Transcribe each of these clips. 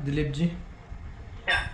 Dilip ji. Yeah.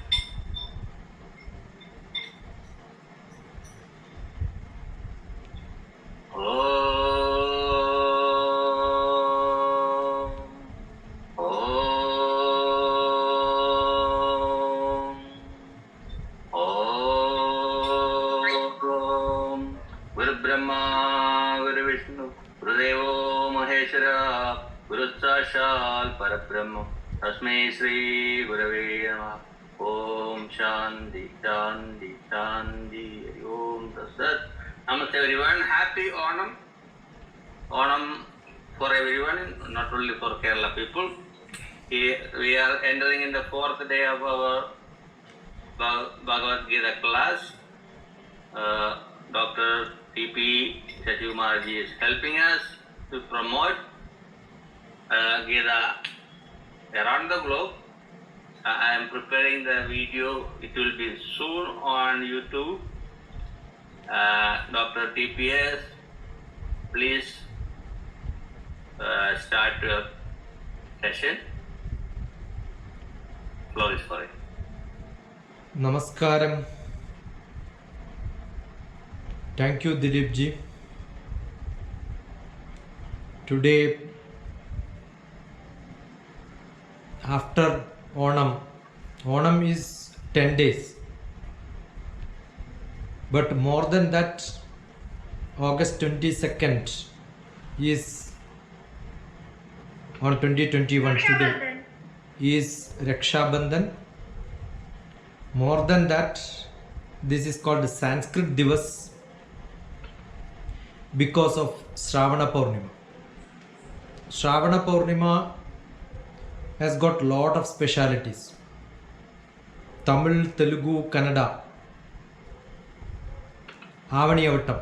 Guru Brahma, Guru Vishnu, Gurudevo Maheshwara, Guru Sashal Parabrahma, Tasmai Shri Gurave Namaha. Om Shanti, Shanti, Shanti, Om Tassat. Namaste everyone. Happy Onam. Onam for everyone, not only for Kerala people. We are entering in the fourth day of our Bhagavad Gita class. Dr. T.P. Sachiv is helping us to promote Gita around the globe. I am preparing the video. It will be soon on YouTube. Dr. TPS, please start your session. Floor is for it. Namaskaram. Thank you, Dilip ji. Today, after Onam is 10 days. But more than that, August 22nd is on 2021 today is Raksha Bandhan. More than that, this is called Sanskrit Divas because of Shravana Purnima. Shravana Purnima has got lot of specialities. Tamil, Telugu, Kannada, Avaniyavattam.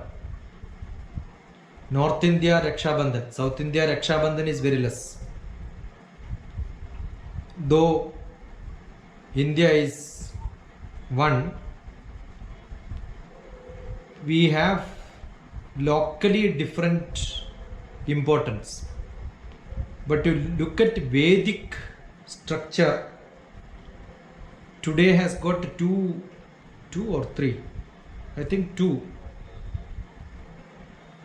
North India Raksha Bandhan, South India Raksha Bandhan is very less. Though India is one, we have locally different importance. But you look at Vedic structure, today has got two or three, I think two.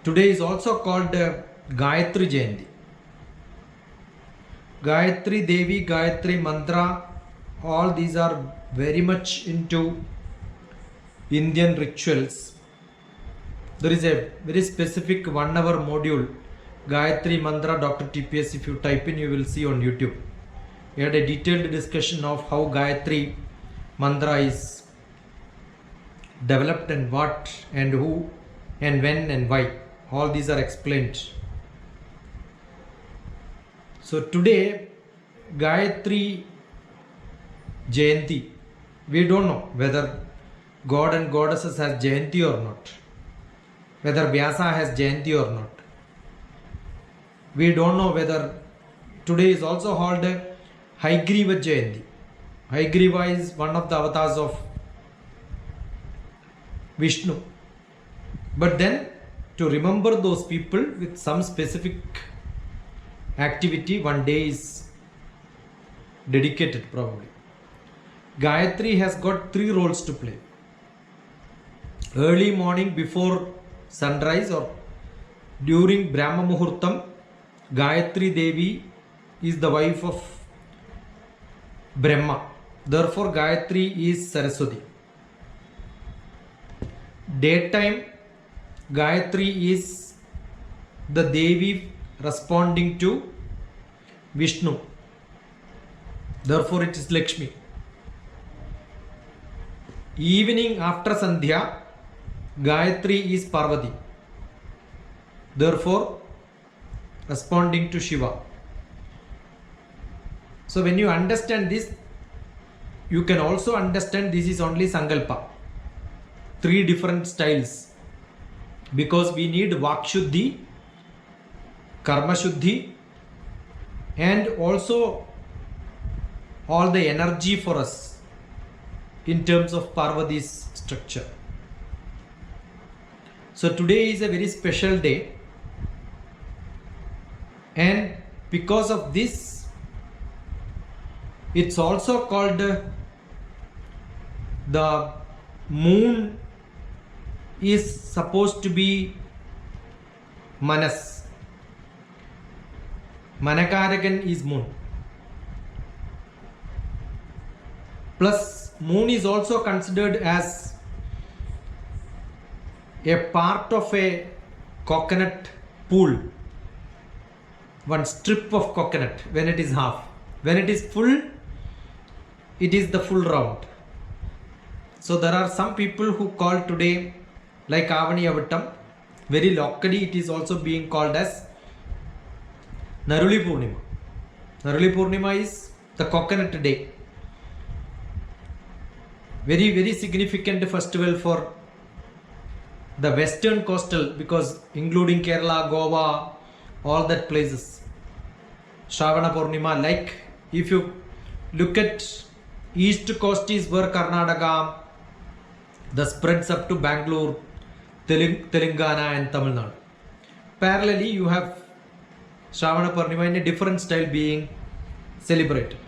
Today is also called Gayatri Jayanti. Gayatri Devi, Gayatri Mantra, all these are very much into Indian rituals. There is a very specific 1 hour module, Gayatri Mantra, Dr. TPS. If you type in, you will see on YouTube. We had a detailed discussion of how Gayatri Mantra is developed and what and who and when and why. All these are explained. So today, Gayatri Jayanti, we don't know whether God and goddesses has Jayanti or not, whether Vyasa has Jayanti or not. We don't know whether today is also called Haigriva Jayanti. Haigriva is one of the avatars of Vishnu. But then to remember those people with some specific activity, one day is dedicated probably. Gayatri has got 3 roles to play. Early morning before sunrise or during Brahma Muhurtam, Gayatri Devi is the wife of Brahma. Therefore, Gayatri is Saraswati. Daytime, Gayatri is the Devi responding to Vishnu. Therefore, it is Lakshmi. Evening after Sandhya, Gayatri is Parvati. Therefore, responding to Shiva. So when you understand this, you can also understand this is only Sankalpa. 3 different styles. Because we need Vakshuddhi, Karma Shuddhi, and also all the energy for us in terms of Parvati's structure. So today is a very special day, and because of this, It's also called the moon is supposed to be Manas. Manakaragan is moon. Plus moon is also considered as a part of a coconut pool. One strip of coconut when it is half. When it is full, it is the full round. So there are some people who call today, like Avani Avattam, very locally it is also being called as Naruli Purnima. Naruli Purnima is the coconut day. Very, very significant festival for the western coastal, because including Kerala, Goa, all that places. Shravana Purnima, like if you look at east coast is where Karnataka, the spreads up to Bangalore, Telangana and Tamil Nadu. Parallelly, you have Shravana Purnima in a different style being celebrated.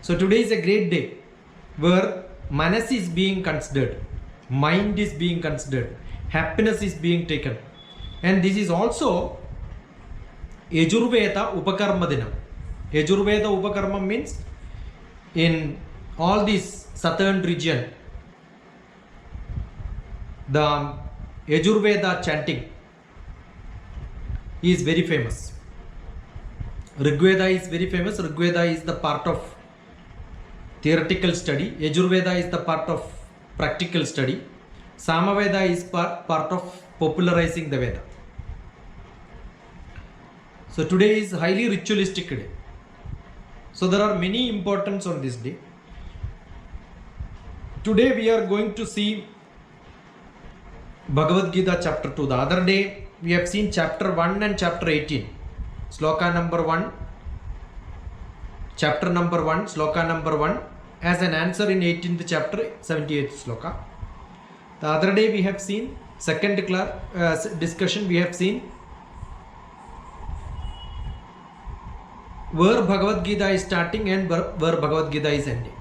So today is a great day where Manas is being considered, mind is being considered, happiness is being taken, and this is also Yajurveda Upakarma Dinam. Yajurveda Upakarma means in all this southern region, the Yajurveda chanting is very famous. Rigveda is very famous. Rigveda is the part of theoretical study. Yajurveda is the part of practical study. Samaveda is part of popularizing the Veda. So today is highly ritualistic day. So there are many importance on this day. Today we are going to see Bhagavad Gita chapter 2. The other day we have seen chapter 1 and chapter 18. Sloka number 1, chapter number 1, sloka number 1 as an answer in 18th chapter, 78th sloka. The other day we have seen second discussion, we have seen where Bhagavad Gita is starting and where Bhagavad Gita is ending.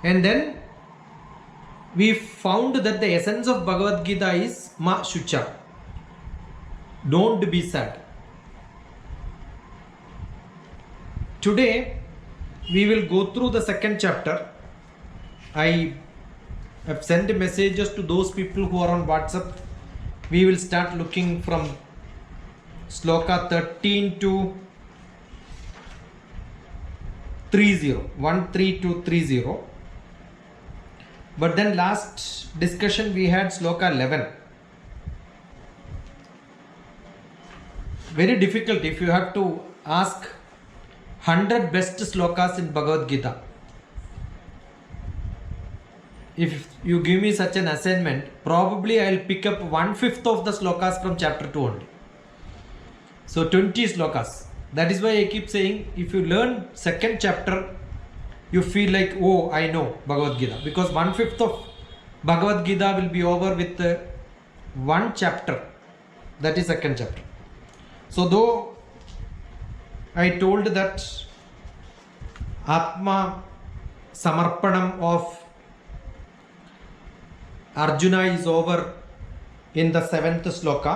And then we found that the essence of Bhagavad Gita is Ma Shucha. Don't be sad. Today we will go through the second chapter. I have sent messages to those people who are on WhatsApp. We will start looking from sloka 13 to 30, 13 to 30. But then last discussion we had sloka 11. Very difficult if you have to ask 100 best slokas in Bhagavad Gita. If you give me such an assignment, probably I will pick up 1/5 of the slokas from chapter 2 only. So 20 slokas. That is why I keep saying, if you learn second chapter, you feel like, oh, I know Bhagavad Gita. Because 1/5 of Bhagavad Gita will be over with one chapter. That is second chapter. So though I told that Atma Samarpanam of Arjuna is over in the 7th sloka,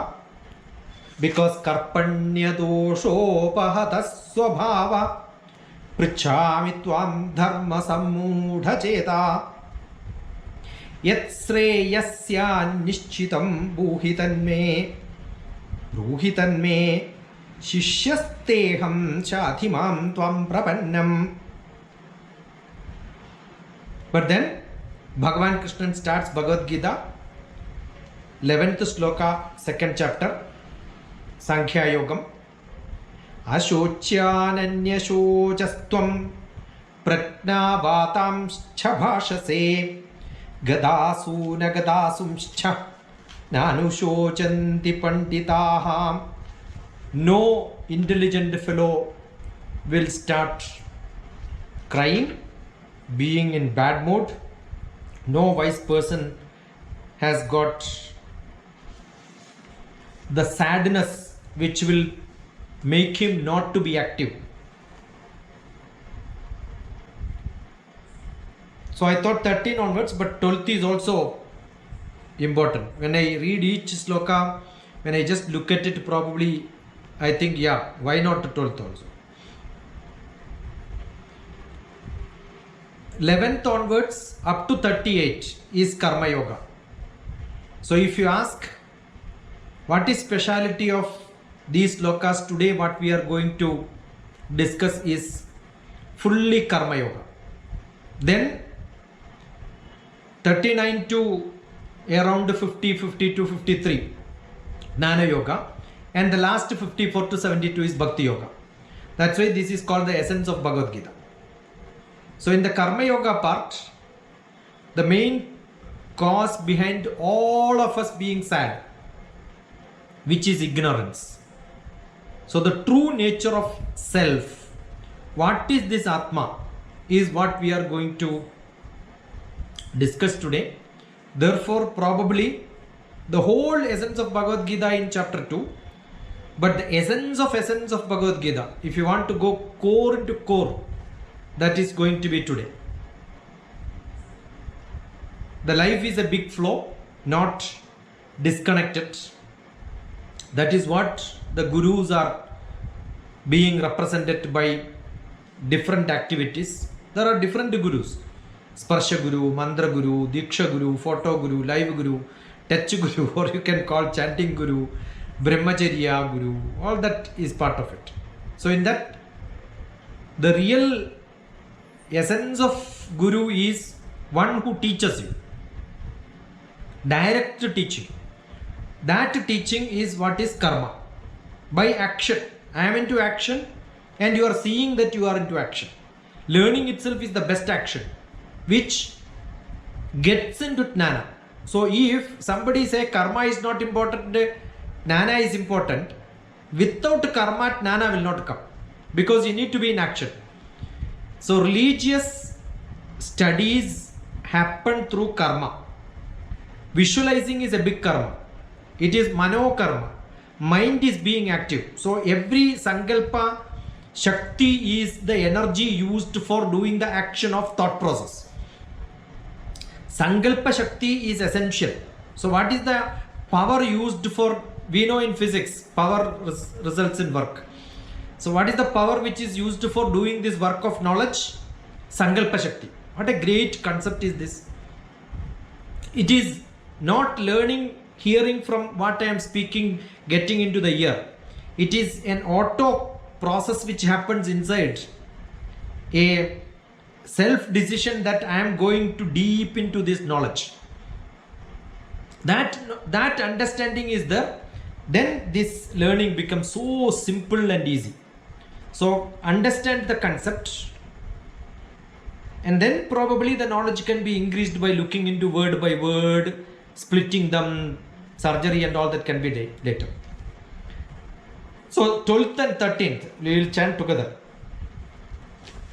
because Karpanya Doshopahata Swabhava Prichami Tvam Dharma Sammudha Cheta Yat Sreyasya Nishchitam Bruhitan me Shishyasteham Chathimam Tvam Prapannam. But then Bhagavan Krishna starts Bhagavad Gita 11th sloka, second chapter, Sankhya Yogam. Ashocyananyashocastvam prajnavatamscha bhashase gadasuna gadasumscha nanushocanti panditaham. No intelligent fellow will start crying, being in bad mood. No wise person has got the sadness which will make him not to be active. So I thought 13 onwards, but 12th is also important. When I read each sloka, when I just look at it, probably I think, yeah, why not 12th also? 11th onwards up to 38 is Karma Yoga. So if you ask what is speciality of these slokas today, what we are going to discuss is fully Karma Yoga. Then 39 to around 50, 52, 53 Jnana Yoga, and the last 54 to 72 is Bhakti Yoga. That's why this is called the essence of Bhagavad Gita. So in the Karma Yoga part, the main cause behind all of us being sad, which is ignorance. So the true nature of self, what is this Atma, is what we are going to discuss today. Therefore, probably the whole essence of Bhagavad Gita in chapter 2, but the essence of Bhagavad Gita, if you want to go core into core, that is going to be today. The life is a big flow, not disconnected. That is what the gurus are being represented by different activities. There are different gurus. Sparsha Guru, Mantra Guru, Diksha Guru, Photo Guru, Live Guru, Touch Guru, or you can call Chanting Guru, Brahmacharya Guru. All that is part of it. So in that, the real essence of Guru is one who teaches you. Direct teaching. That teaching is what is karma. By action. I am into action and you are seeing that you are into action. Learning itself is the best action, which gets into jnana. So if somebody say karma is not important, jnana is important, without karma, jnana will not come, because you need to be in action. So religious studies happen through karma. Visualizing is a big karma. It is mano karma. Mind is being active. So every sankalpa shakti is the energy used for doing the action of thought process. Sankalpa shakti is essential. So what is the power used for, we know in physics, power results in work. So what is the power which is used for doing this work of knowledge? Sankalpa shakti. What a great concept is this. It is not learning, hearing from what I am speaking, getting into the ear. It is an auto process which happens inside. A self decision that I am going to deep into this knowledge. That understanding is there, then this learning becomes so simple and easy. So understand the concept, and then probably the knowledge can be increased by looking into word by word, splitting them, surgery and all that can be later. So 12th and 13th we will chant together.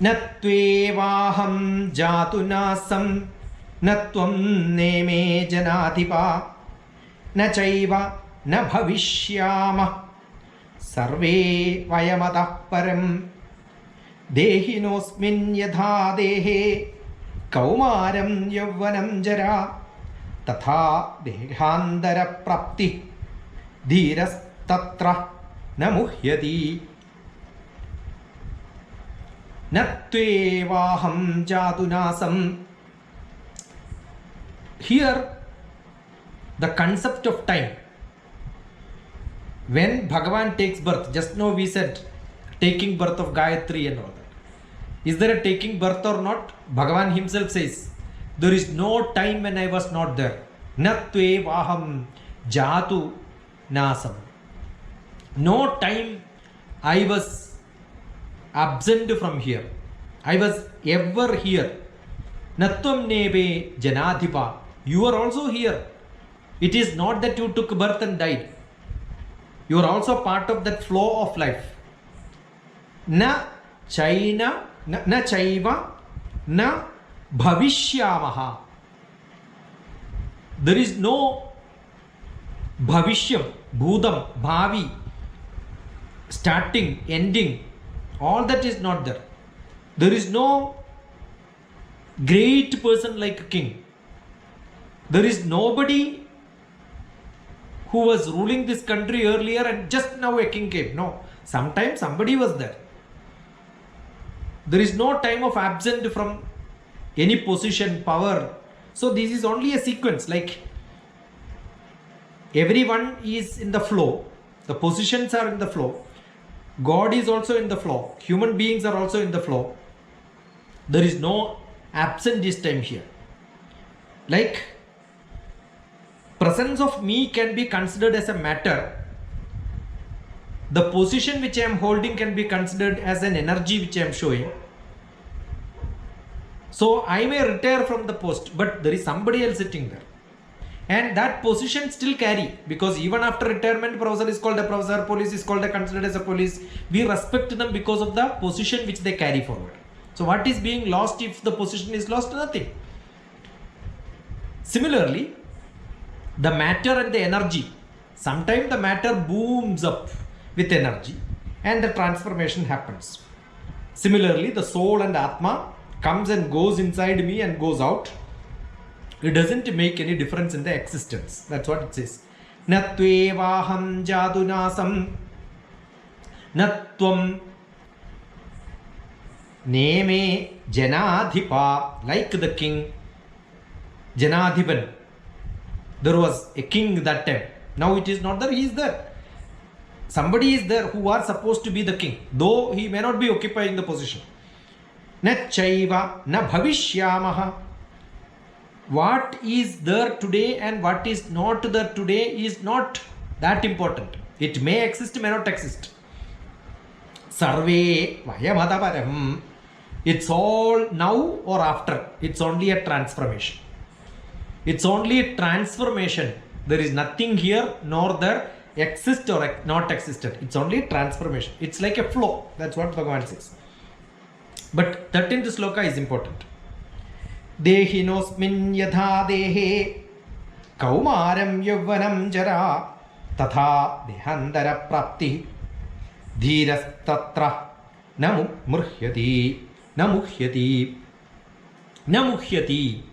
Natvevaham jatunasam natvam neme janadhipa nachaiva na bhavishyama sarve vayamatah param dehinosmin yadha dehe kaumaram yavvanam jara tatha dehandara prapti dhiras tatra namuhyati natvevaham jatunasam. Here the concept of time. When Bhagavan takes birth, just now we said taking birth of Gayatri and all that. Is there a taking birth or not? Bhagavan himself says, there is no time when I was not there. Natvevaham jatu nasam. No time I was absent from here. I was ever here. Natvam nebe janadhipa. You are also here. It is not that you took birth and died. You are also part of that flow of life. Na chaiva na bhavishyamaha. There is no bhavishyam, bhudam, bhavi, starting, ending. All that is not there. There is no great person like a king. There is nobody who was ruling this country earlier and just now a king came. No, sometimes somebody was there. There is no time of absent from any position, power. So this is only a sequence, like everyone is in the flow, the positions are in the flow, God is also in the flow, human beings are also in the flow. There is no absent this time here. Like presence of me can be considered as a matter. The position which I am holding can be considered as an energy which I am showing. So I may retire from the post, but there is somebody else sitting there. And that position still carry, because even after retirement, professor is called a professor, police is called a considered as a police. We respect them because of the position which they carry forward. So what is being lost if the position is lost? Nothing. Similarly, the matter and the energy, sometimes the matter booms up with energy and the transformation happens. Similarly, the soul and Atma comes and goes inside me and goes out. It doesn't make any difference in the existence. That's what it says. Natvevaham jadunasam natvam neme janadhipa. Like the king Janadhipan. There was a king that time. Now it is not there, he is there. Somebody is there who are supposed to be the king, though he may not be occupying the position. Na chaiva na bhavishyamaha. What is there today and what is not there today is not that important. It may exist, may not exist. Sarve vayamadaparam. It's all now or after. It's only a transformation. It's only a transformation. There is nothing here nor there exist or not existed. It's only a transformation. It's like a flow. That's what Bhagavan says. But 13th sloka is important. Dehinosmin yatha dehe kaumaram yavvanam jara tatha dehandara prapti dhiras tatra namuhyati namuhyati namuhyati.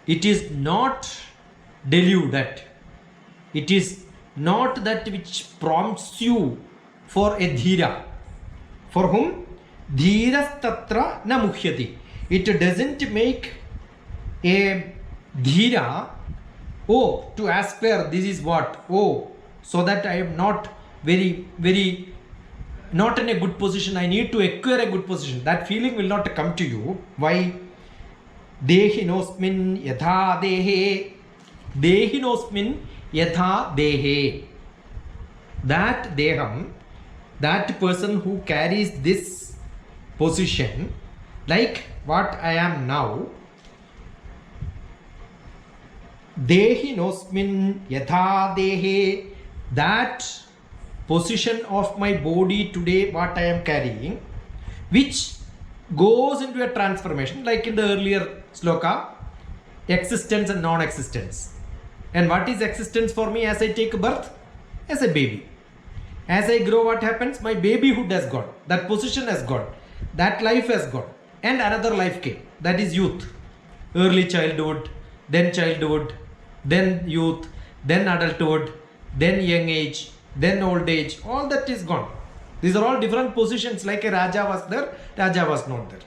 It is not deluded. It is not that which prompts you for a dhira. For whom? Dhiras tatra namuhyati. It doesn't make a dhira, oh, to aspire, this is what, oh, so that I am not very not in a good position, I need to acquire a good position. That feeling will not come to you. Why? Dehinosmin yatha dehe. Dehinosmin yatha dehe. That deham, that person who carries this position, like what I am now, Dehinosmin yatha dehe, that position of my body today, what I am carrying, which goes into a transformation, like in the earlier sloka, existence and non-existence. And what is existence for me as I take birth? As a baby. As I grow, what happens? My babyhood has gone. That position has gone. That life has gone. And another life came. That is youth. Early childhood, then youth, then adulthood, then young age, then old age. All that is gone. These are all different positions. Like a Raja was there, Raja was not there.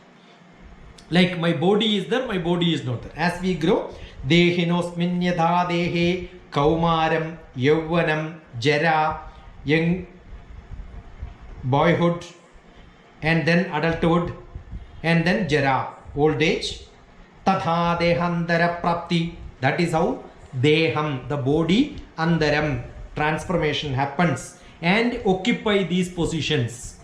Like my body is there, my body is not there. As we grow, Dehinosmin yatha dehe kaumaram yavvanam jara, young boyhood, and then adulthood, and then jara, old age. Tatha dehandara prapti. That is how deham, the body, andaram, transformation happens and occupy these positions.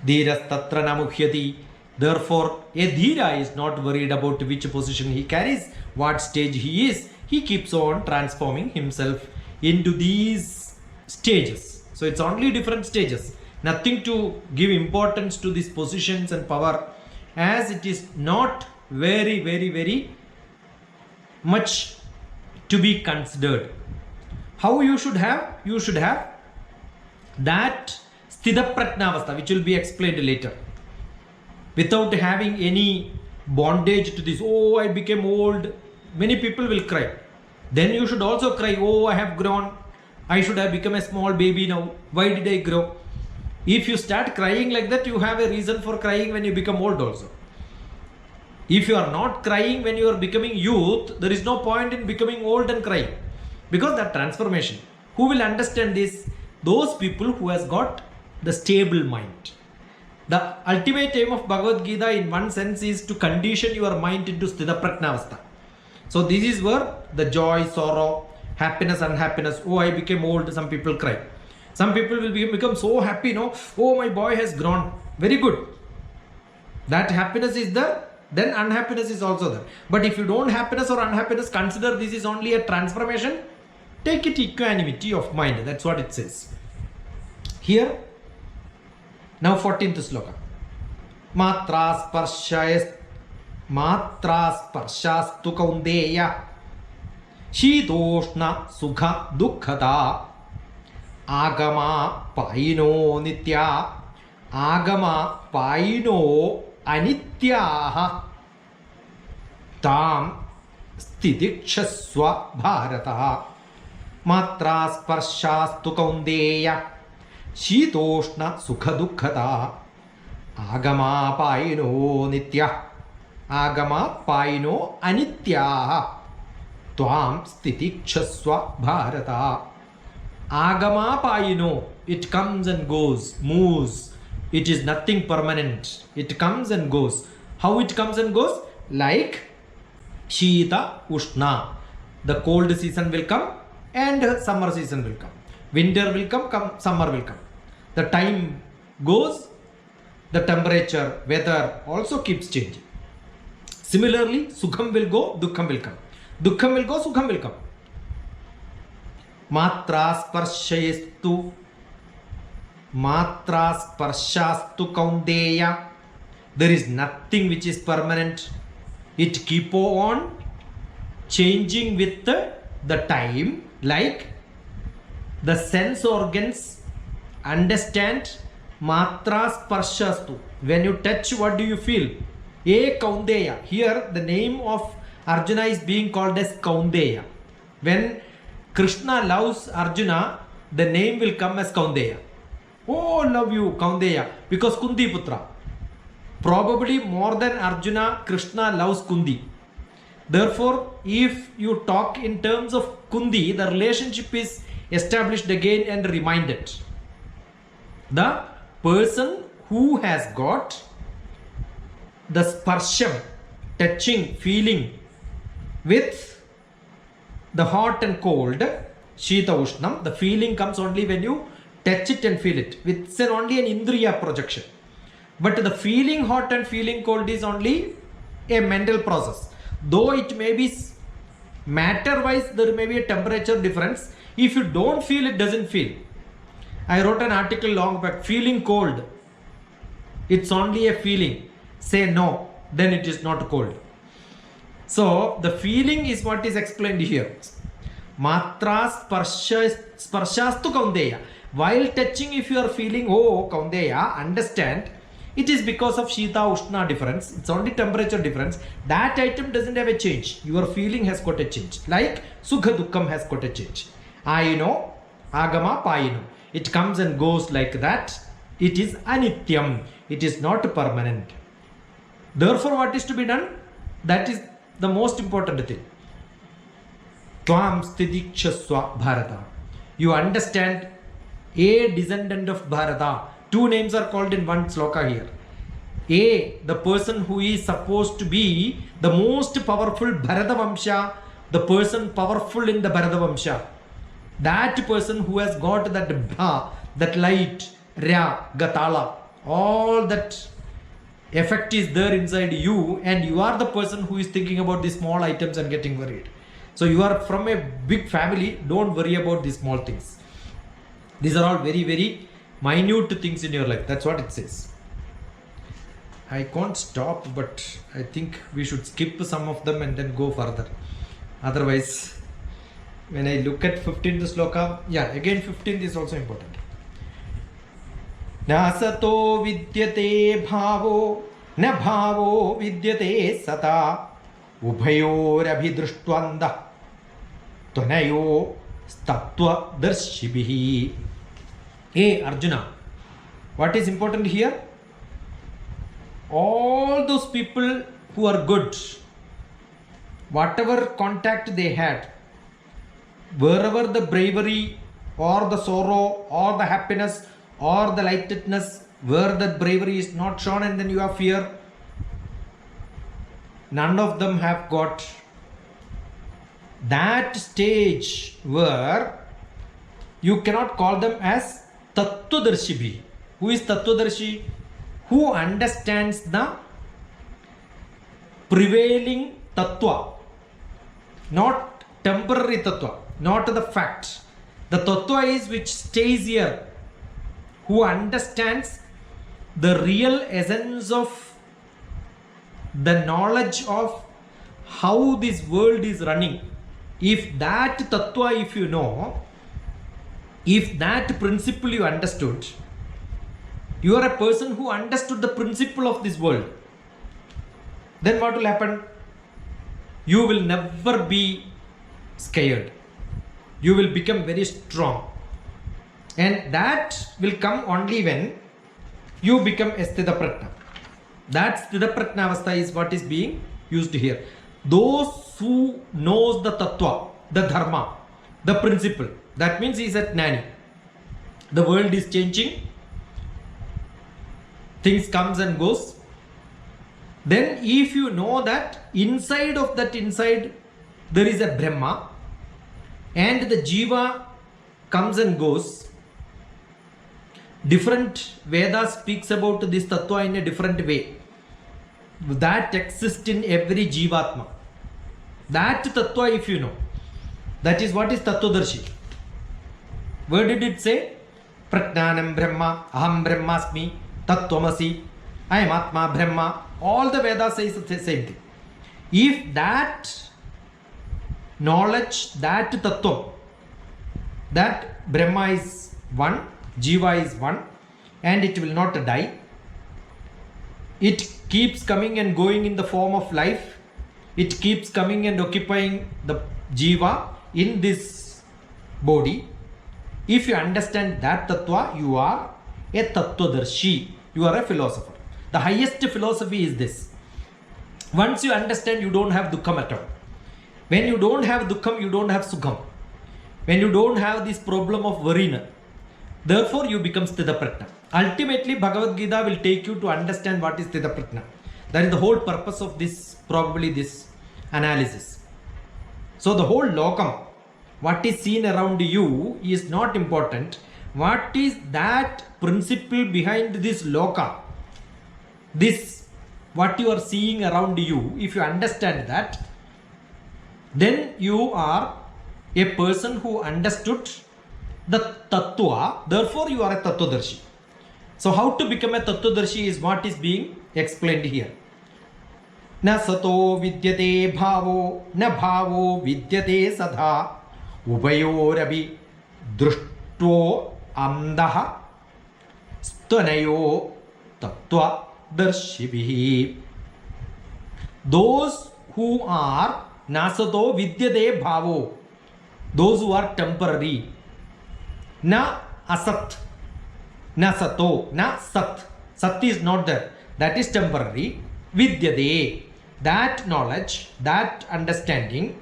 Dhiras tatra namuhyati. Therefore, a dhira is not worried about which position he carries, what stage he is. He keeps on transforming himself into these stages. So it's only different stages. Nothing to give importance to these positions and power, as it is not very much to be considered. How you should have? You should have that sthita prajnavastha, which will be explained later, without having any bondage to this. Oh, I became old. Many people will cry. Then you should also cry. Oh, I have grown. I should have become a small baby now. Why did I grow? If you start crying like that, you have a reason for crying when you become old also. If you are not crying when you are becoming youth, there is no point in becoming old and crying. Because that transformation. Who will understand this? Those people who has got the stable mind. The ultimate aim of Bhagavad Gita in one sense is to condition your mind into Sthita Prajnavastha. So this is where the joy, sorrow, happiness, unhappiness. Oh, I became old. Some people cry. Some people will become so happy. No, oh, my boy has grown. Very good. That happiness is there. Then unhappiness is also there. But if you don't happiness or unhappiness, consider this is only a transformation. Take it equanimity of mind. That's what it says. Here, now 14th sloka. Matra sparshastu kaundeya Shitoshna sukha dukkhata Agama paino nitya Agama paino anityaha Tam stidikshaswa bharataha Matra sparshastu kaundeya Shitoshna sukha dukkhata Agama paino nitya Agama paino anityaha Tvam stitikshaswa bharata Agama paino, it comes and goes, moves. It is nothing permanent. It comes and goes. How it comes and goes? Like Shita Ushna. The cold season will come and summer season will come. Winter will come, summer will come. The time goes, the temperature, weather also keeps changing. Similarly, Sukham will go, Dukkham will come. Dukkham will go, Sukham will come. Matra sparshastu kaundeya. There is nothing which is permanent. It keep on changing with the time, like the sense organs understand matra sparshastu. When you touch, what do you feel? Kaundeya. Here the name of Arjuna is being called as Kaundeya. When Krishna loves Arjuna, the name will come as Kaundeya. Oh, love you, Kaundeya, because Kundi Putra. Probably more than Arjuna, Krishna loves Kundi. Therefore, if you talk in terms of Kundi, the relationship is established again and reminded. The person who has got the sparsham, touching, feeling with the hot and cold, Shita Ushnam, the feeling comes only when you touch it and feel it. It's only an Indriya projection. But the feeling hot and feeling cold is only a mental process. Though it may be matter-wise, there may be a temperature difference. If you don't feel, it doesn't feel. I wrote an article long back, feeling cold. It's only a feeling. Say no, then it is not cold. So the feeling is what is explained here. Matra sparshastu kaundeya. While touching, if you are feeling, oh, kaundeya, understand, it is because of Shita Ushna difference. It's only temperature difference. That item doesn't have a change. Your feeling has got a change. Like Sukha Dukkham has got a change. Ayino, Agama Payino. It comes and goes like that. It is anityam. It is not permanent. Therefore, what is to be done? That is the most important thing. Tvam stidikshaswa Bharata. You understand, a descendant of Bharata. Two names are called in one sloka here. The person who is supposed to be the most powerful Bharata Vamsha, the person powerful in the Bharata Vamsha. That person who has got that Bha, that light, Ra, Gatala, all that effect is there inside you, and you are the person who is thinking about these small items and getting worried. So you are from a big family, don't worry about these small things. These are all very, very minute things in your life. That's what it says. I can't stop, but I think we should skip some of them and then go further. Otherwise, when I look at 15th sloka, again 15th is also important. Nasato vidyate bhavo न भावो विद्यते सता उभयोरभिदृष्ट्वन्तः त्वनयो तत्त्वदर्शिभिः. Hey Arjuna, what is important here? All those people who are good, whatever contact they had, wherever the bravery or the sorrow or the happiness or the lightedness, where the bravery is not shown and then you have fear, none of them have got that stage where you cannot call them as Tattvadarshibhi. Who is Tattvadarshi? Who understands the prevailing Tattva, not temporary Tattva, not the fact. The Tattva is which stays here, who understands the real essence of the knowledge of how this world is running. If that Tattva, if you know, if that principle you understood, you are a person who understood the principle of this world, then what will happen? You will never be scared. You will become very strong. And that will come only when you become a Sthita Prajna. That Sthita Prajna Avastha is what is being used here. Those who knows the Tattva, the Dharma, the principle, that means he is at Jnani. The world is changing. Things comes and goes. Then if you know that inside of that inside there is a Brahma and the Jiva comes and goes, different Vedas speaks about this Tattva in a different way. That exists in every Jivatma. That Tattva if you know, that is what is Tattvadarshi. Where did it say? Prajnanam Brahma, Aham Brahmasmi, Tattvamasi, I am Atma Brahma. All the Vedas says the same thing. If that knowledge, that Tattva, that Brahma is one, Jiva is one, and it will not die. It keeps coming and going in the form of life. It keeps coming and occupying the Jiva in this body. If you understand that Tattva, you are a Tattvadarshi. You are a philosopher. The highest philosophy is this. Once you understand, you don't have Dukkham at all. When you don't have Dukkham, you don't have Sukham. When you don't have this problem of worrying, therefore you become Sthita Prajna. Ultimately, Bhagavad Gita will take you to understand what is Sthita Prajna. That is the whole purpose of this, probably this analysis. So the whole lokam, what is seen around you is not important. What is that principle behind this loka? This, what you are seeing around you, if you understand that, then you are a person who understood the Tattva, therefore you are a Tattvadarshi. So how to become a Tattvadarshi is what is being explained here. Na sato vidyate bhavo, na bhavo vidyate sadha, ubayorabi društvo amdaha, stanayo tattva darshibihi. Those who are nasato vidyate bhavo, those who are temporary, na asat, na sato, na sat, sat is not there, that is temporary. Vidyate, that knowledge, that understanding,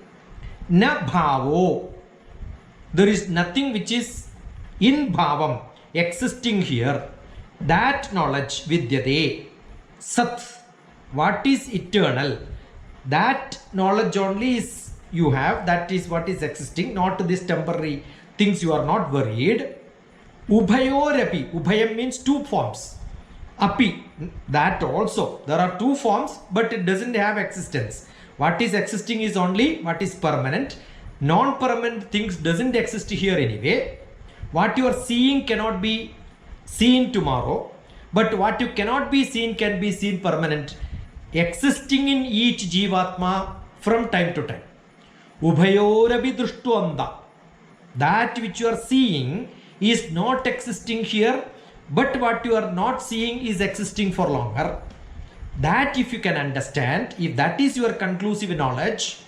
na bhavo, there is nothing which is in bhavam, existing here, that knowledge, vidyate. Sat, what is eternal, that knowledge only is you have, that is what is existing, not this temporary things, you are not worried. Ubhayorapi, ubhayam means two forms. Api, that also, there are two forms, but it doesn't have existence. What is existing is only what is permanent. Non-permanent things doesn't exist here anyway. What you are seeing cannot be seen tomorrow, but what you cannot be seen can be seen permanent, existing in each Jivatma from time to time. Ubhayorabi društva, that which you are seeing is not existing here, but what you are not seeing is existing for longer. That if you can understand, if that is your conclusive knowledge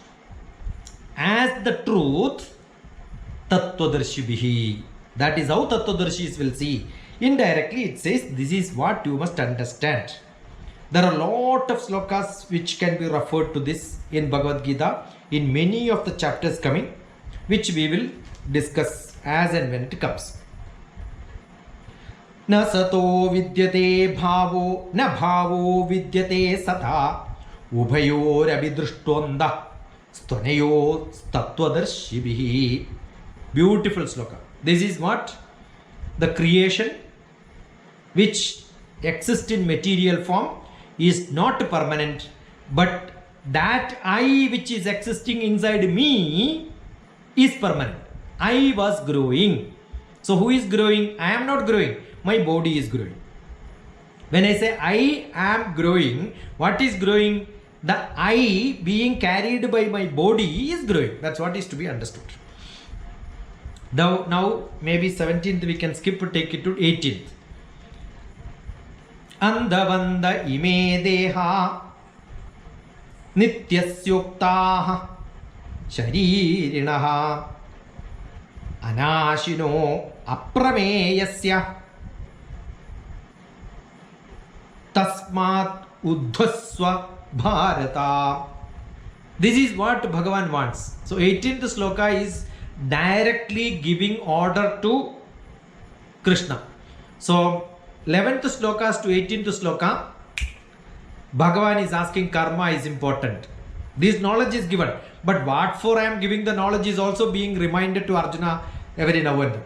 as the truth, Tattvadarshibhihi. That is how Tattvadarshis will see. Indirectly it says this is what you must understand. There are a lot of slokas which can be referred to this in Bhagavad Gita in many of the chapters coming, which we will discuss as and when it comes. न सतो विद्यते भावो न भावो विद्यते सता उभयोरभिदृष्टोन्दः स्तनयो तत्त्वदर्शिभिः. Beautiful sloka. This is what the creation which exists in material form is not permanent, but that I which is existing inside me is permanent. I was growing. So who is growing? I am not growing. My body is growing. When I say I am growing, what is growing? The I being carried by my body is growing. That's what is to be understood. Now maybe 17th we can skip, take it to 18th. Andavanda ime deha nityasyuktaha sharirinaha anashino aprameyasya tasmat uddhasva bharata. This is what Bhagavan wants. So 18th sloka is directly giving order to Krishna. So 11th slokas to 18th sloka, Bhagavan is asking karma is important. This knowledge is given. But what for I am giving the knowledge is also being reminded to Arjuna every now and then.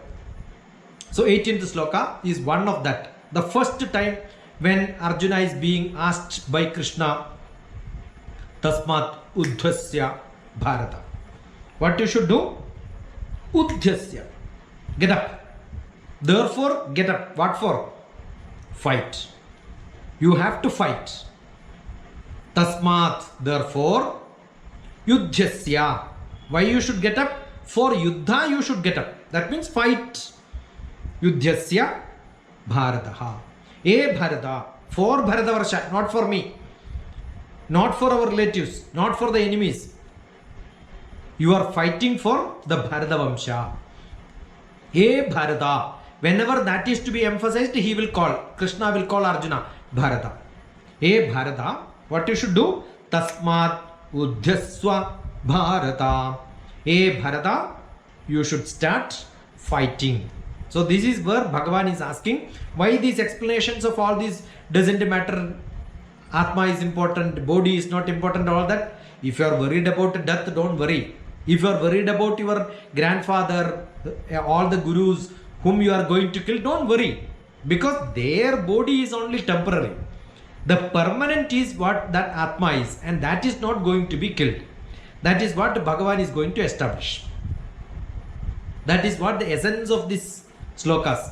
So 18th sloka is one of that. The first time when Arjuna is being asked by Krishna, Tasmat Uddhasya Bharata. What you should do? Uddhasya. Get up. Therefore, get up. What for? Fight. You have to fight. Tasmat. Therefore, Yudhyasya. Why you should get up? For Yuddha you should get up. That means fight. Yudhyasya Bharataha. Bharata. For Bharatavarsha, not for me. Not for our relatives. Not for the enemies. You are fighting for the Bharatavamsha. Bharata. Whenever that is to be emphasized, he will call. Krishna will call Arjuna Bharata. Bharata. What you should do? Tasmat Uddhyasva Bharata. Bharata. You should start fighting. So this is where Bhagavan is asking why these explanations of all these doesn't matter. Atma is important, body is not important, all that. If you are worried about death, don't worry. If you are worried about your grandfather, all the gurus whom you are going to kill, don't worry. Because their body is only temporary. The permanent is what that Atma is, and that is not going to be killed. That is what Bhagavan is going to establish. That is what the essence of this slokas.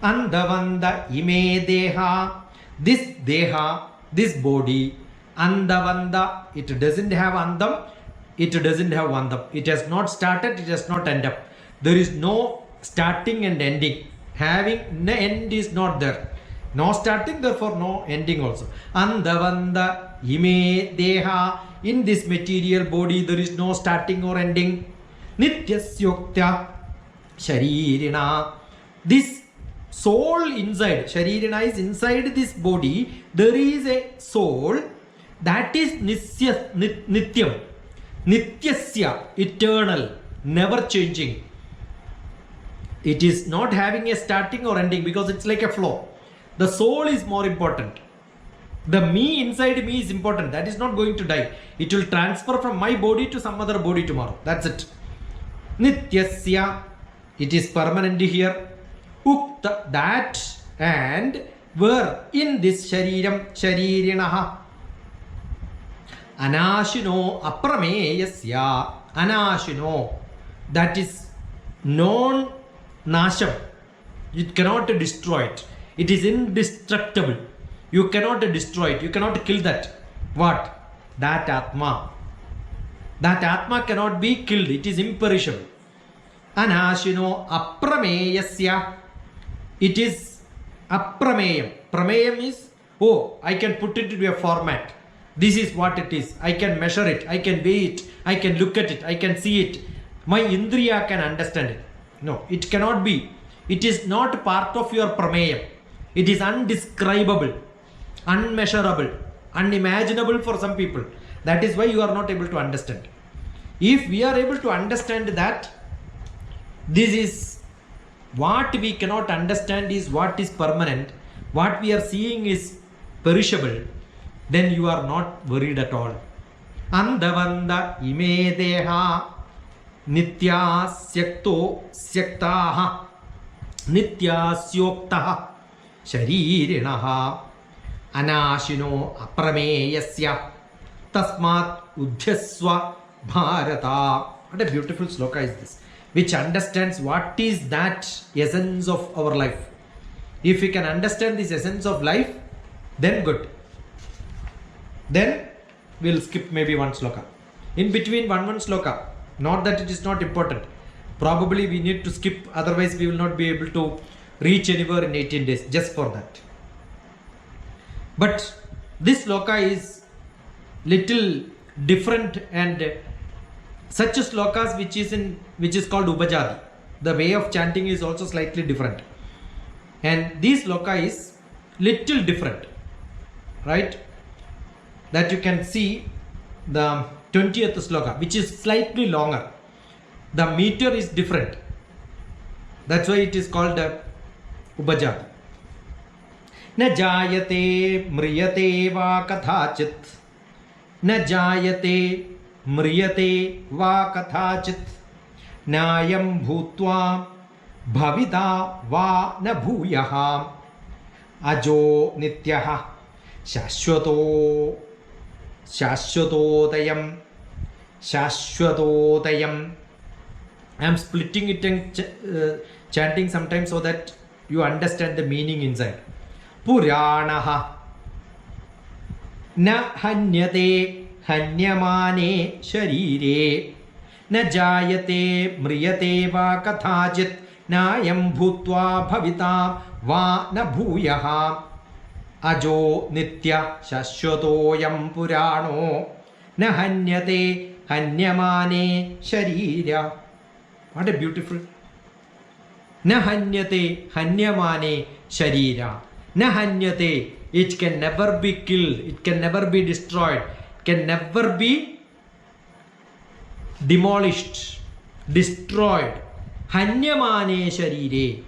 Andavanda ime deha. This deha, this body, andavanda, it doesn't have andam, it doesn't have vandam. It has not started, it has not ended up. There is no starting and ending. Having no end is not there. No starting, therefore no ending also. Andavanda ime deha. In this material body there is no starting or ending. Nityasyuktya sharirina. This soul inside, sharirina is inside this body. There is a soul that is nityam. Nityasya, eternal, never changing. It is not having a starting or ending because it's like a flow. The soul is more important. The me inside me is important. That is not going to die. It will transfer from my body to some other body tomorrow. That's it. Nityasya, it is permanent here. Ukta, that, and where in this shariram, sharirinaha. Anashino aprameyasya. Anashino, that is non nasham. You cannot destroy it. It is indestructible. You cannot destroy it. You cannot kill that. What? That Atma. That Atma cannot be killed. It is imperishable. Anashino aprameyasya. It is aprameyam. Prameyam is oh, I can put it into a format. This is what it is. I can measure it. I can weigh it. I can look at it. I can see it. My Indriya can understand it. No, it cannot be. It is not part of your prameyam. It is undescribable, unmeasurable, unimaginable for some people. That is why you are not able to understand. If we are able to understand that this is what we cannot understand is what is permanent, what we are seeing is perishable, then you are not worried at all. Andavanda ime deha nitya syakto syaktaha nitya syoktaha sharirinaha anashino aprameyasya tasmat udhyasva bharata. What a beautiful sloka is this, which understands what is that essence of our life. If we can understand this essence of life, then good. Then we'll skip maybe one sloka. In between one sloka, not that it is not important. Probably we need to skip, otherwise we will not be able to reach anywhere in 18 days, just for that. But this sloka is little different, and such slokas which is called Upajadi. The way of chanting is also slightly different. And this sloka is little different, right? That you can see the 20th sloka, which is slightly longer. The meter is different. That's why it is called Upajadi. Na jayate mriyate va kathachit. Na jayate mriyate va kathachit. Nayam bhutva bhavita va na bhuyaha. Ajo nityaha shashwatodayam. I am splitting it and chanting sometimes so that you understand the meaning inside. Puranaha na hanyate hanyamane sharire na jayate mriyate va kathachit nayam bhutva bhavita va na bhuyaha ajo nitya shashwatoyam purano na hanyate hanyamane sharira. What a beautiful. Na hanyate hanyamane sharira. Na hanyate, it can never be killed, it can never be destroyed, can never be demolished, destroyed. Hanyamane sharire.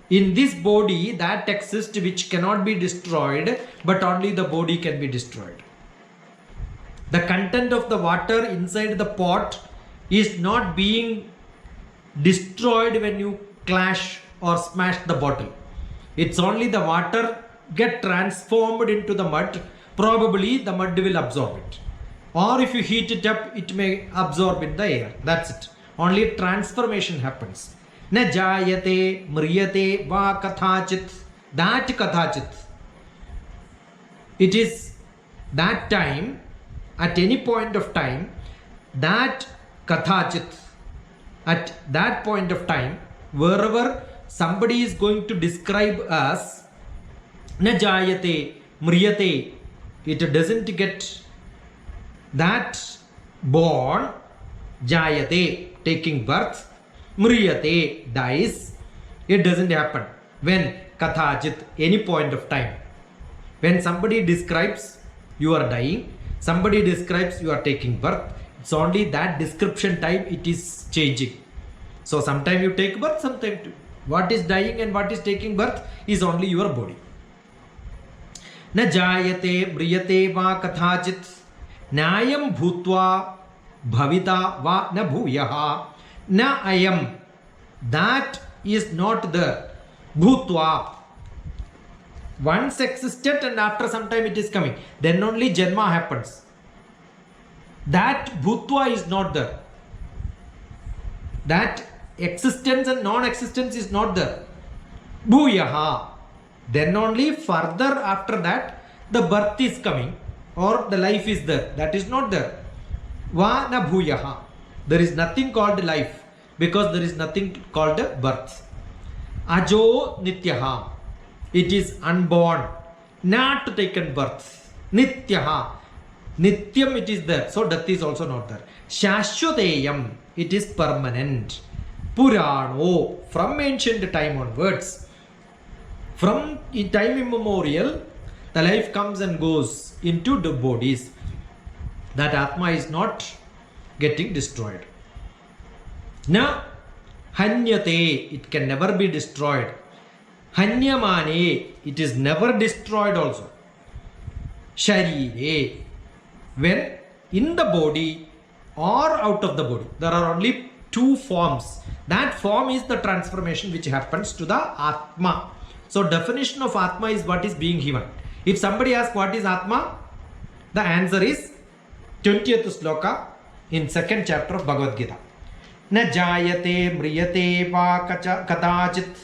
In this body that exists which cannot be destroyed, but only the body can be destroyed. The content of the water inside the pot is not being destroyed when you clash or smash the bottle. It's only the water get transformed into the mud. Probably the mud will absorb it. Or if you heat it up, it may absorb in the air. That's it. Only transformation happens. Na jayate mriyate va kathachit. That kathachit. It is that time, at any point of time, that kathachit, at that point of time, wherever somebody is going to describe us, na jayate mriyate, it doesn't get that born, jayate, taking birth, mriyate, dies, it doesn't happen. When kathachit, any point of time, when somebody describes you are dying, somebody describes you are taking birth, it's only that description time it is changing. So sometime you take birth, sometime what is dying and what is taking birth is only your body. Na jayate mriyate va kathachit nayam bhutva bhavita va na bhuyaha. Na ayam, that is not there. Bhutva, once existed and after some time it is coming, then only janma happens. That bhutva is not there. That existence and non-existence is not there. Bhuyaha, then only further after that the birth is coming or the life is there. That is not there. Va na bhuyaha, there is nothing called life because there is nothing called birth. Ajo nityaha, it is unborn, not taken birth. Nityaha. Nityam it is there. So death is also not there. Shashwateyam. It is permanent. Purano. From ancient time onwards. From time immemorial, the life comes and goes into the bodies. That Atma is not getting destroyed. Na hanyate. It can never be destroyed. Hanyamane. It is never destroyed also. Sharire. When in the body or out of the body. There are only two forms. That form is the transformation which happens to the Atma. So definition of Atma is what is being given. If somebody asks what is Atma, the answer is 20th sloka in 2nd chapter of Bhagavad Gita. Na jayate mriyate va kadachit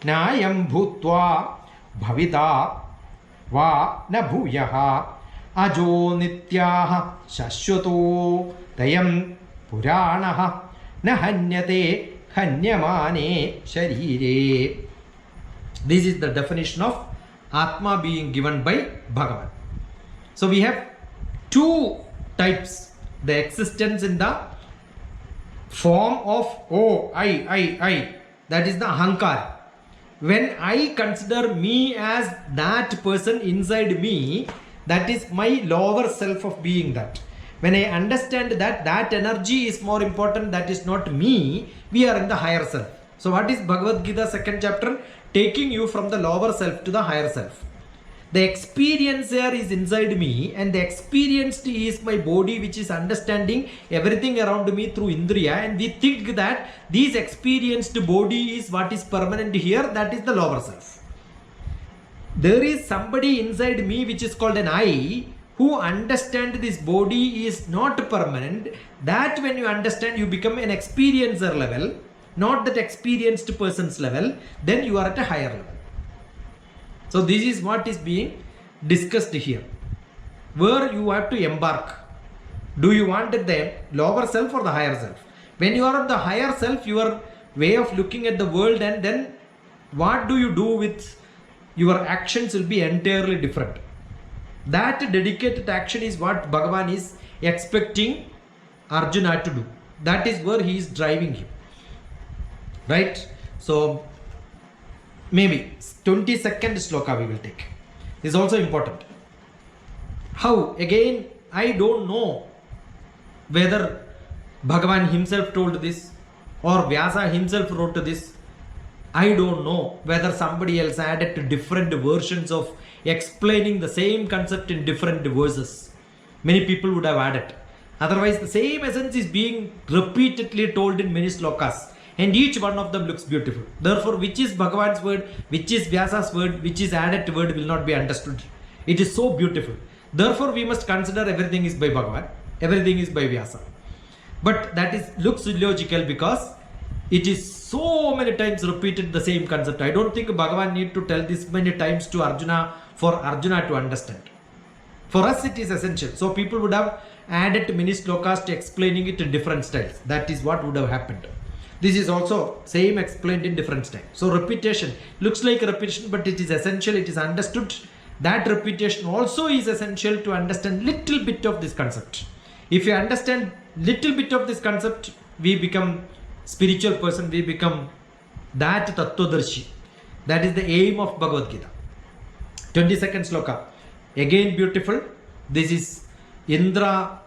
nayam bhutva bhavita va na bhuyaha ajo nityaha shashwato tayam puranaha na hanyate hanyamane sharire. This is the definition of Atma being given by Bhagavan. So we have two types. The existence in the form of I. That is the Ahankara. When I consider me as that person inside me, that is my lower self of being that. When I understand that that energy is more important, that is not me, we are in the higher self. So what is Bhagavad Gita 2nd chapter? Taking you from the lower self to the higher self. The experiencer is inside me and the experienced is my body, which is understanding everything around me through Indriya, and we think that this experienced body is what is permanent here. That is the lower self. There is somebody inside me which is called an I, who understand this body is not permanent. That when you understand, you become an experiencer level, not that experienced person's level. Then you are at a higher level. So this is what is being discussed here. Where you have to embark. Do you want the lower self or the higher self? When you are at the higher self, your way of looking at the world, and then what do you do with your actions will be entirely different. That dedicated action is what Bhagavan is expecting Arjuna to do. That is where he is driving him. Right? So maybe 22nd sloka we will take. This is also important. How? Again, I don't know whether Bhagavan himself told this or Vyasa himself wrote this. I don't know whether somebody else added different versions of explaining the same concept in different verses. Many people would have added. Otherwise, the same essence is being repeatedly told in many slokas. And each one of them looks beautiful. Therefore, which is Bhagavan's word, which is Vyasa's word, which is added word will not be understood. It is so beautiful. Therefore, we must consider everything is by Bhagavan, everything is by Vyasa. But that is looks illogical because it is so many times repeated the same concept. I don't think Bhagavan need to tell this many times to Arjuna for Arjuna to understand. For us, it is essential. So people would have added many slokas to explaining it in different styles. That is what would have happened. This is also same explained in different styles. So repetition looks like a repetition, but it is essential. It is understood. That repetition also is essential to understand little bit of this concept. If you understand little bit of this concept, we become spiritual person. We become that Tattvadarshi. That is the aim of Bhagavad Gita. 22nd sloka. Again beautiful. This is Indra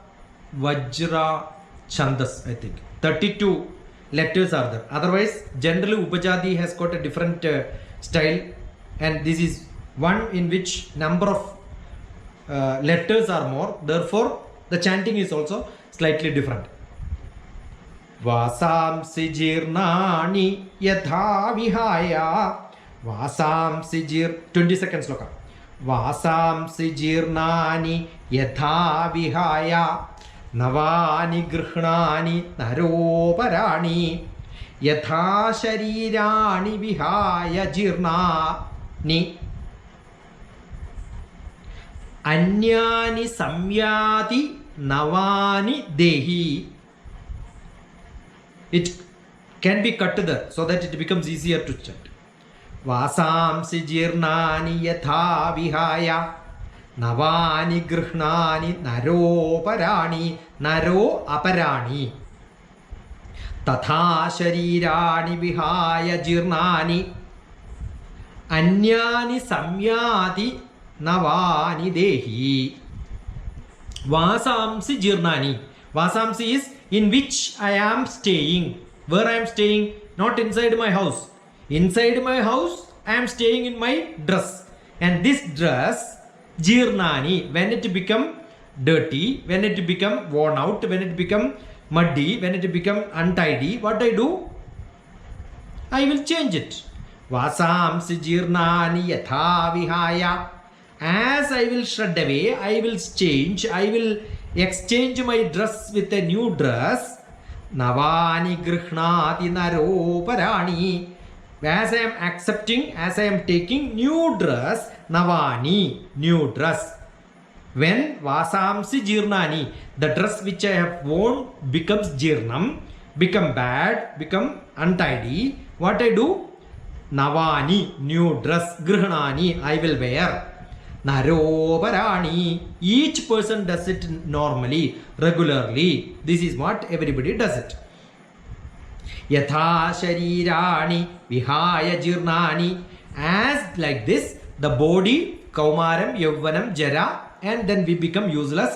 Vajra Chandas, I think. 32 letters are there. Otherwise, generally Upajadi has got a different style, and this is one in which number of letters are more. Therefore, the chanting is also slightly different. Vasamsi jirnani yatha vihaya Vasamsi jir 22nd sloka. Vasamsi jirnani yatha vihaya Navani grihnani naroparani Yatha sharirani vihaya jirnani Anyani samyati navani dehi. It can be cut there so that it becomes easier to chant. വാസാംസി ജീർണാനി യഥാ വിഹായ നവാനി ഗൃഹ്ണാനി നരോപരാണി നരോ അപരാണി തഥാ ശരീരാണി വിഹായ ജീർണാനി അന്യാനി സംയാതി നവാനി ദേഹി. വാസാംസി ജീർണാനി. Vasamsi is in which I am staying. Where I am staying? Not inside my house. Inside my house, I am staying in my dress. And this dress, Jirnani, when it become dirty, when it become worn out, when it become muddy, when it become untidy, what I do? I will change it. Vasamsi Jirnani yatha vihaya. As I will shred away, I will change, I will exchange my dress with a new dress. Navani grihnati naroparani. As I am accepting, as I am taking new dress, navani, new dress. When vasamsi jirnani, the dress which I have worn becomes jirnam, become bad, become untidy, what I do? Navani, new dress, grihnani, I will wear. Naroparani. Each person does it normally, regularly. This is what everybody does it. Yatha sharirani vihaya jirnani. As like this, the body, kaumaram, yavvanam, jara, and then we become useless,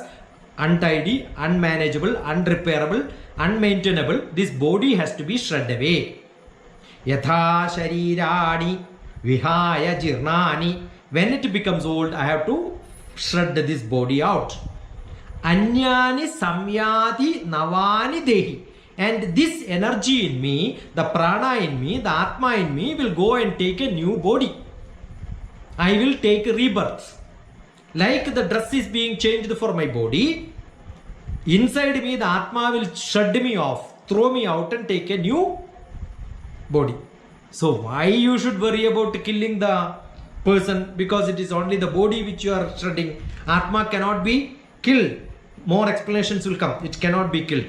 untidy, unmanageable, unrepairable, unmaintainable. This body has to be shred away. Yatha sharirani vihaya jirnani. When it becomes old, I have to shred this body out. Anyani samyati navani dehi. And this energy in me, the prana in me, the atma in me will go and take a new body. I will take a rebirth. Like the dress is being changed for my body, inside me the atma will shred me off, throw me out and take a new body. So why you should worry about killing the person? Because it is only the body which you are shredding. Atma cannot be killed. More explanations will come. It cannot be killed.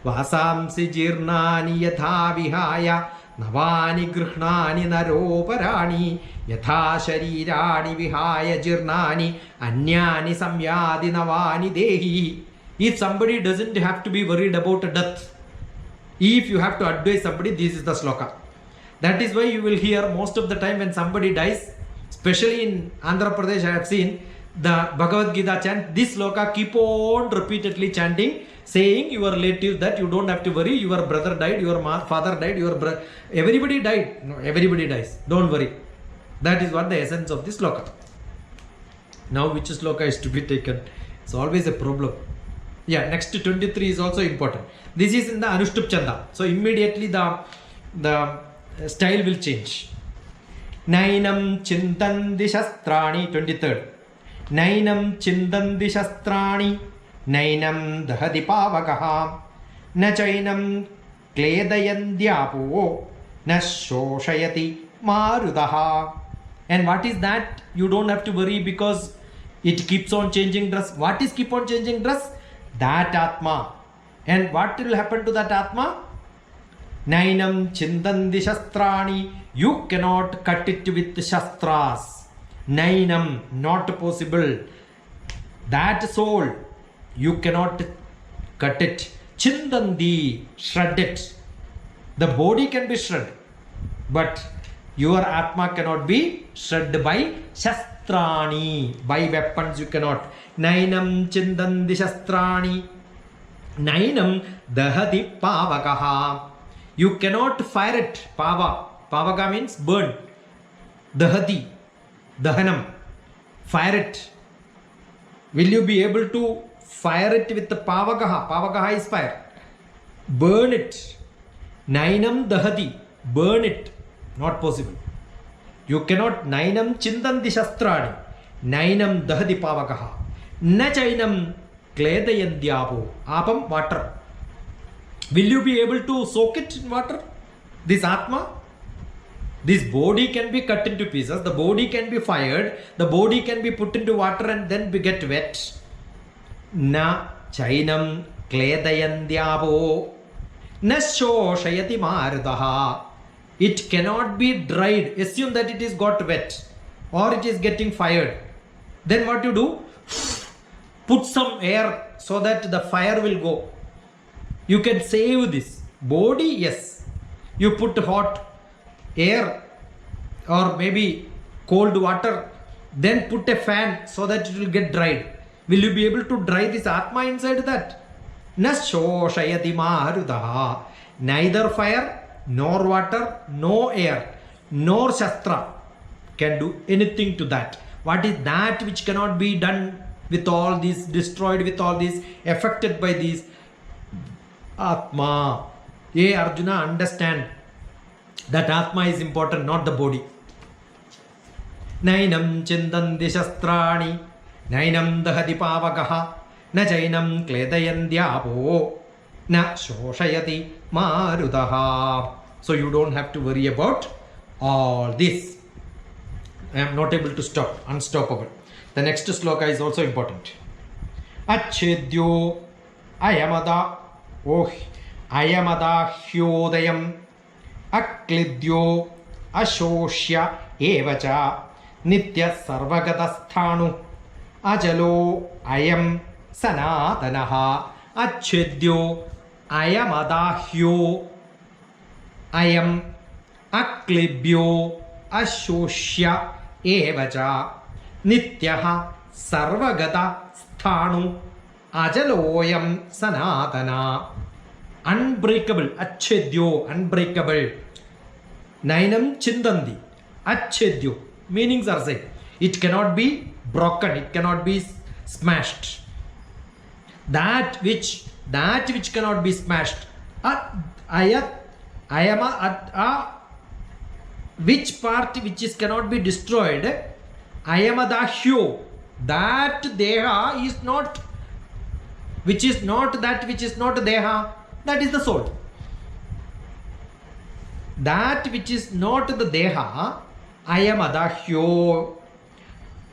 Vasamsi jirnani yatha vihaya navani grihnani naroparani yatha sharirani vihaya jirnani anyani samyadi navani dehi. If somebody doesn't have to be worried about death, if you have to advise somebody, this is the sloka. That is why you will hear most of the time when somebody dies, especially in Andhra Pradesh, I have seen the Bhagavad Gita chant. This sloka keep on repeatedly chanting, saying your relatives that you don't have to worry, your brother died, your father died, everybody died. No, everybody dies. Don't worry. That is what the essence of this sloka. Now which sloka is to be taken? It's always a problem. Yeah, next 23 is also important. This is in the Anushtup Chanda. So immediately the style will change. Nainam chintandi shastrani, 23rd. Nainam chintandi shastrani, nainam dahadi pavakaha, na chainam kledayandyapo, na shoshayati marudaha. And what is that? You don't have to worry because it keeps on changing dress. What is keep on changing dress? That Atma. And what will happen to that Atma? Nainam chintandi shastrani. You cannot cut it with shastras. Nainam, not possible. That soul, you cannot cut it. Chintandi, shred it. The body can be shred, but your Atma cannot be shred by shastrani. By weapons you cannot. Nainam chintandi shastrani. Nainam dahati pavakaha. You cannot fire it. Pavaka means burn. Dahati, dahanam, fire it. Will you be able to fire it with the pavakaha? Pavakaha is fire. Burn it. Nainam dahati, burn it. Not possible. You cannot. Nainam chintanti shastrani. Nainam dahati pavakaha. Na chainam kledayandyapo. Apam, water. Will you be able to soak it in water? This Atma? This body can be cut into pieces. The body can be fired. The body can be put into water and then get wet. Na chainam kledayandyapo. Na shoshayati marudaha. it cannot be dried. Assume that it is got wet or it is getting fired. Then what you do? Put some air so that the fire will go. You can save this. Body, yes. You put hot air or maybe cold water, then put a fan so that it will get dried. Will you be able to dry this Atma inside that? Na shoshayati marudaha. Neither fire, nor water, no air, nor shastra can do anything to that. What is that which cannot be done with all this, destroyed with all this, affected by this? Atma. Hey Arjuna, understand that Atma is important, not the body. Nainam chindanti shastrani, nainam dahati pavakaha, na chainam kledayan dyapo, na shoshayati marudaha. So you don't have to worry about all this. I am not able to stop, unstoppable. The next sloka is also important. Achedyo ayamada ayamada hyodayam aklidyo ashoshya evacha nitya sarvagatasthanu ajalo ayam sanatanaha. Achedyo ayamada ayam aklibyo ashoshya evacha nityaha sarvagata sthanu ajaloyam sanatana. Unbreakable. Achedyo, unbreakable. Nainam chindandi. Achedyo. Meanings are said. It cannot be broken. It cannot be smashed. That which cannot be smashed. Which part which is cannot be destroyed? Ayamadahyo. That deha is not, which is not that which is not deha, that is the soul. That which is not the deha, ayamadahyo,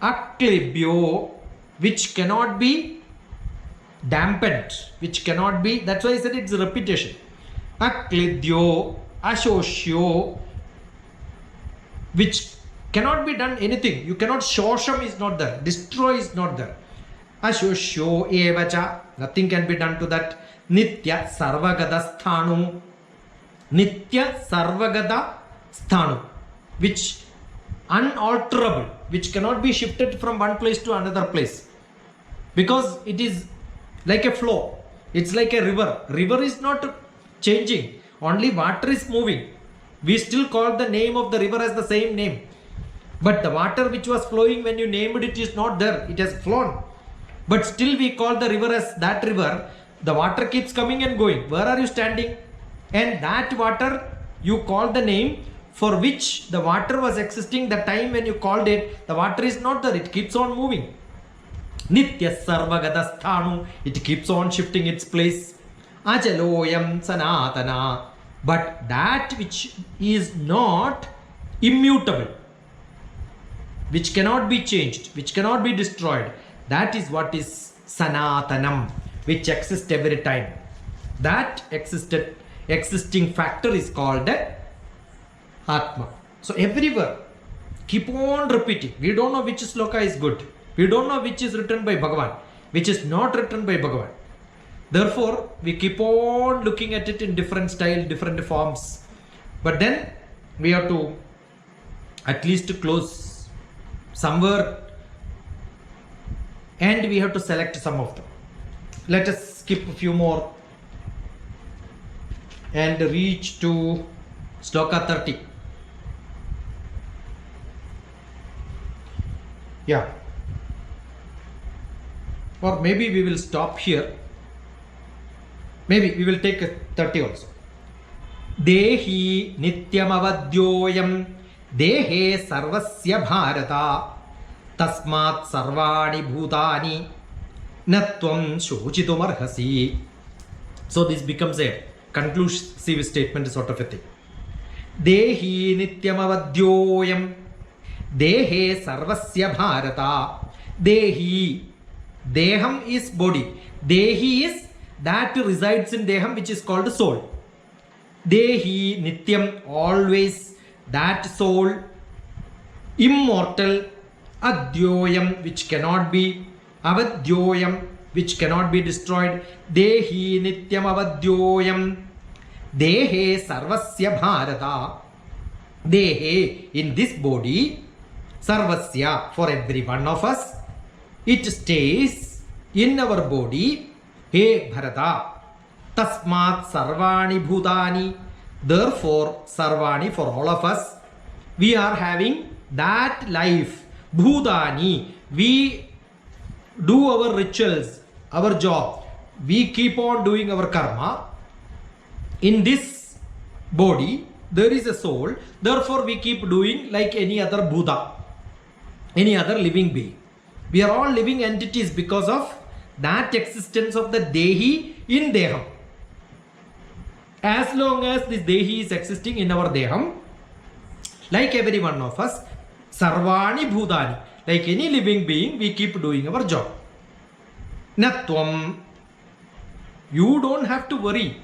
aklibyo, which cannot be dampened, which cannot be, that's why I said it's a repetition. Aklidyo, ashoshyo, which cannot be done anything. You cannot, shosham is not there, destroy is not there. Ashoshyo evacha, nothing can be done to that. Nitya sarvagada sthanu, nitya sarvagada sthanu, which unalterable, which cannot be shifted from one place to another place, because it is like a flow. It's like a river. River is not changing, only water is moving. We still call the name of the river as the same name, but the water which was flowing when you named it is not there, it has flown, but still we call the river as that river. The water keeps coming and going. Where are you standing? And that water you call the name for which the water was existing the time when you called it. The water is not there, it keeps on moving. Nitya sarvagada sthanu, it keeps on shifting its place. Ajaloyam sanatana, but that which is not immutable, which cannot be changed, which cannot be destroyed, that is what is sanatanam, which exists every time. That existing factor is called Atma. So everywhere, keep on repeating. We don't know which sloka is good. We don't know which is written by Bhagavan, which is not written by Bhagavan. Therefore, we keep on looking at it in different style, different forms. But then we have to at least close somewhere, and we have to select some of them. Let us skip a few more and reach to sloka 30. Yeah. Or maybe we will stop here. Maybe we will take 30 also. Dehi nityam avadyoyam dehe sarvasya bharata tasmat sarvani bhutani natvam shochitum arhasi. So this becomes a conclusive statement sort of a thing. Dehi nityam avadyoyam dehe sarvasya bharata. Dehi, deham is body, dehi is that resides in deham, which is called soul. Dehi Nityam, always, that soul, immortal, Adyoyam, which cannot be, Avadyoyam, which cannot be destroyed, Dehi Nityam Avadyoyam, Dehe Sarvasya Bharata, Dehe, in this body, Sarvasya, for every one of us, it stays in our body, He Bharata, Tasmat Sarvani Bhutani, therefore Sarvani, for all of us, we are having that life, Bhutani, we do our rituals, our job, we keep on doing our karma. In this body, there is a soul, therefore we keep doing like any other Buddha, any other living being. We are all living entities because of that existence of the Dehi in Deham. As long as this Dehi is existing in our Deham, like every one of us, Sarvani Bhutani, like any living being, we keep doing our job. Natvam, you don't have to worry,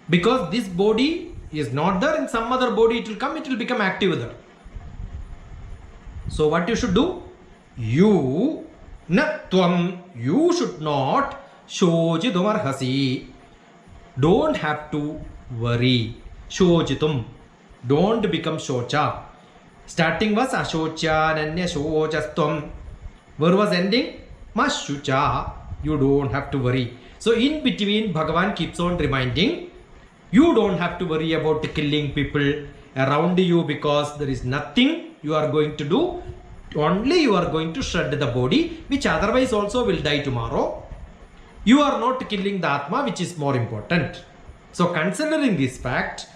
because this body is not there. In some other body it will come, it will become active there. So what you should do? You, Natvam, you should not, Shojitum Arhasi, don't have to worry. Shojitum, don't become Shocha. Starting was Ashocha, Nanya Shochastvam. Where was ending? Mashucha, you don't have to worry. So in between, Bhagavan keeps on reminding, you don't have to worry about killing people around you, because there is nothing you are going to do. Only you are going to shred the body, which otherwise also will die tomorrow. You are not killing the Atma, which is more important. So considering this fact,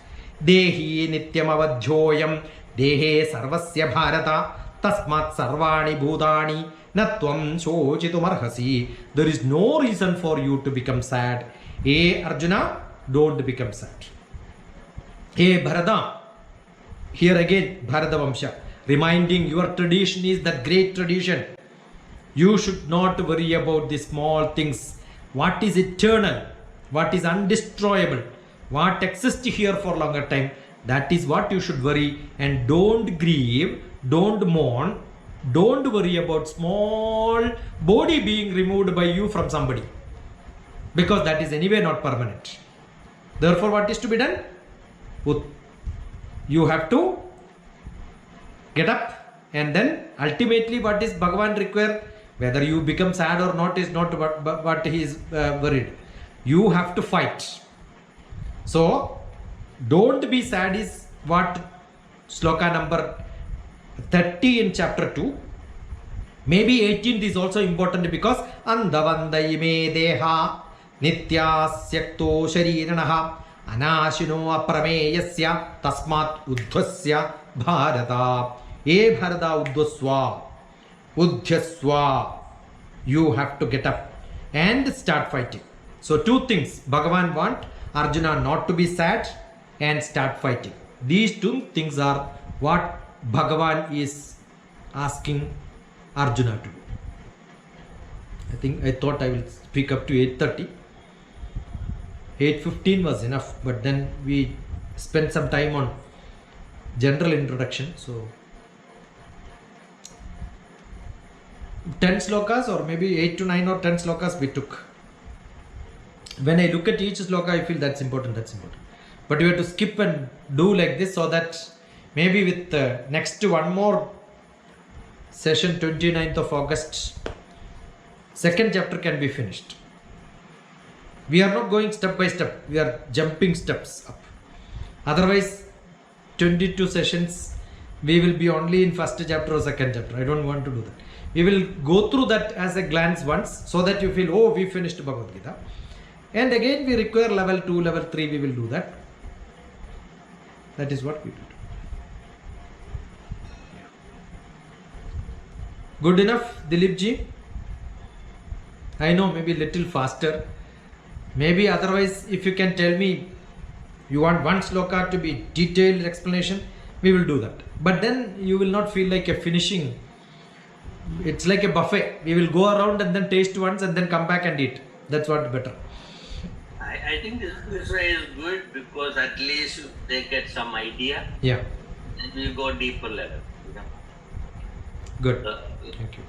Dehi Nityam Avadhyoyam, Dehe Sarvasya Bharata, Tasmat Sarvani Bhutani, Natvam Shochitum Arhasi. There is no reason for you to become sad. Hey Arjuna, don't become sad. Hey Bharata, here again Bharata Vamsha, reminding your tradition is the great tradition. You should not worry about the small things. What is eternal, what is undestroyable, what exists here for longer time, that is what you should worry. And don't grieve, don't mourn, don't worry about small body being removed by you from somebody, because that is anyway not permanent. Therefore what is to be done? You have to get up, and then ultimately what is Bhagavan require? Whether you become sad or not is not what he is worried. You have to fight. So don't be sad is what sloka number 30 in chapter 2. Maybe 18th is also important, because Andavandayime Deha Nityasyakto Shariranaha Anashino Aprameyasya Tasmat Udhvasya Bharata. E Bharata Udhvaswa Udhyaswa. You have to get up and start fighting. So two things Bhagavan want Arjuna not to be sad and start fighting. These two things are what Bhagavan is asking Arjuna to do. I thought I will speak up to 8:30. 8:15 was enough, but then we spent some time on general introduction. So 10 slokas, or maybe 8 to 9 or 10 slokas we took. When I look at each sloka, I feel that's important. But you have to skip and do like this, so that maybe with next one more session, 29th of August, second chapter can be finished. We are not going step by step, we are jumping steps up. Otherwise 22 sessions we will be only in first chapter or second chapter. I don't want to do that. We will go through that as a glance once, so that you feel, oh, we finished Bhagavad Gita. And again we require level 2, level 3, we will do that. That is what we do. Good enough, Dilip ji? I know, maybe little faster. Maybe otherwise, if you can tell me you want one sloka to be detailed explanation, we will do that. But then you will not feel like a finishing. It's like a buffet. We will go around and then taste once and then come back and eat. That's what better. I think this way is good because at least they get some idea Yeah, and we go deeper level. You know? good. So, Thank you.